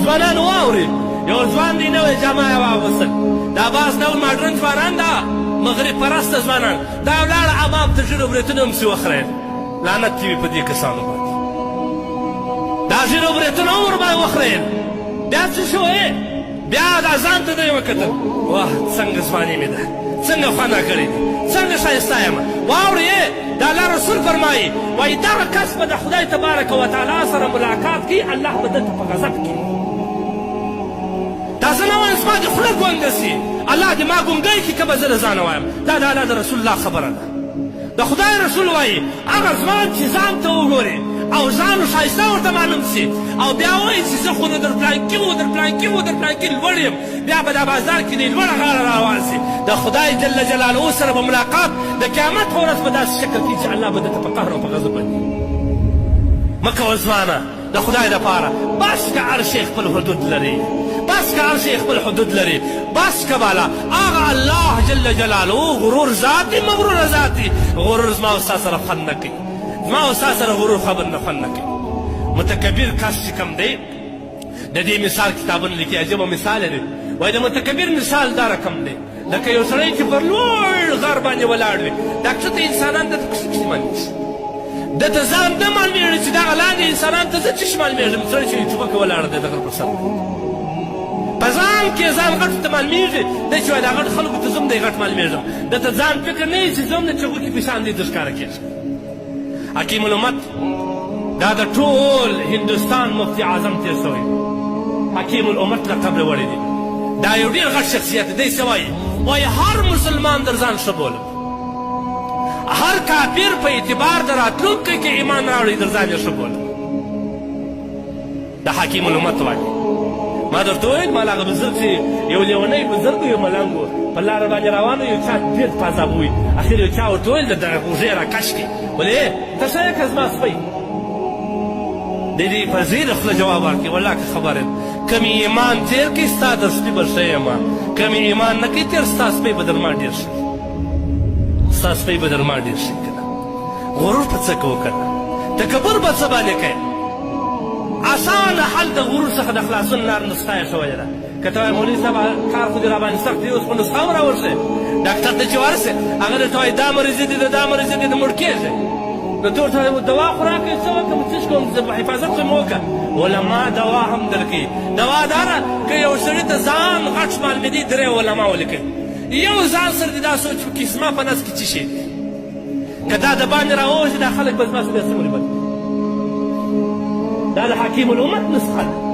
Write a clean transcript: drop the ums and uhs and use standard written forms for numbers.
ځوانانو واورئ، یو ځوان دی نوې جامه یې واغوستل، دا بعض ډول ماډرن ځوانان دا مغرب پرسته ځوانان دا ولاړه عوام ته ژېړه برېتونه هم سي وخریل. لعنت دې وي په دې کسانو باندې، دا ژېړه برېتونه هم ورباندې وخریل. بیا څه شوی؟ بیا دا ځان ته دی وکتل، واه څنګه ځواني مې ده، څنګه خوند راکړی دی، څنګه ښایسته یم. واورئ د الله رسول فرمایي وایي دغه کس به د خدای تبارک وتعالی سره ملاقات کوي، الله به دلته په غضب کړي. دا زه نه وایم زما د خوله ګونګه سي، الله دې ما ګونګی کړي که به زه د ځانه وایم. دا د الله د رسول الله خبره ده. د خدای رسول وایي هغه ځوان چې ځان ته وګوري او ځان ښایسته ورته معلوم سي او بیا وایي چې زه خو نو در پلانکي و در پلانکي و در پلانکي لوړ یم، بیا به دا بازار کې د لوړه غاړه روان سي. د خدای جل جلاله سره به ملاقات د قیامت په ورځ په داسې شکل کې چې الله به درته په قهر او په غضب باندې. مه کوه ځوانه د خدای دپاره، بس که هر شی خپل حدود لري، بس که هر شی خپل حدود لري، بس که بالا هغه الله جل جلاله غرور ذات دی، مغرور ذات دی. غرور زما او ستا سره خوند نه کوي، زما او ستا سره غرور خبر نه خوند نه کوي. متکبر کس چې کوم دی د دې مثال کتابونه لیکي، عجبه مثال دی. وایي د متکبر مثال دا رقم دی لکه یو سړی چې پر لوړ غر باندې ولاړ وي، دا کښته انسانان دته کښې معلومېږي، دته ځان نه معلومېږي چې دغه لاندې انسانان ته زه چش معلومېږم. سړی چې چوبکه ولاړه دی د غر پر سر په ځان کې ځان غټ ته معلومېږي، دی چې وایي دا غټ خلکو ته زه هم دی غټ معلومېږم. دته ځان فکر نه وي چې زه هم د چغو کې پیشان دی در ښکاره کېږي. حکیم الامت دا د ټول هندوستان مفتي اعظم تېر شوی، حکیم الامت لقب له وړی دی. دا یو ډېر غټ شخصیت دی. دی څه وایي؟ وایي هر مسلمان در ځان ښه بولم، هر کافر په اعتبار د راتلونکي کې ایمان راوړي در ځان یې ښه بولم. دا حکیم الامت وایي. ما درته وویل مال هغه بزرګ چې یو لیونی بزرګ یو ملنګ و په لاره باندې روان و، یو چا ډېر پازاب ووي، اخر یو چا ورته وویل د دغه غوږې راکش کړي. ولې ته ښه یې که زما سپی؟ د دې په زیره خوله جواب ورکړي والله که خبر یم کمی ایمان تېر کړي ستا در سپي به ښه یم، کمی ایمان نه کوي تېر ستا سپی به در ما ډېر ښه، ستا سپی به در ما ډېر ښه که نه. غرور په څه کوو که نه، تکبر به څه باندې کوې. اسانه حل د غرور څخه د خلاصون لار نسخه یې ښودې ده. که ته وایې مولوي صاحب کار خو دې راباندې سخت دی، اوس خو نسخه هم راورسې ډاکټر ته چې ورسې هغه درته وایي دا مریضي دي دا مریضي دي، د مړ کېږي. نو ته ورته دوا خو راکړې څه وکړم څه کوم حفاظت خو مې وکړه. علما دوا هم درکوي. دوا دا ده که یو سړي ته ځان غټ معلومېدي درې علما ولیکئ، یو ځان سره دې دا سوچ وکړي زما په نس کې څه شی دي، که دا د باندې راووځي دا خلک به زما سره بیا څه ولې بد. دا د حکیم الامت نسخه ده.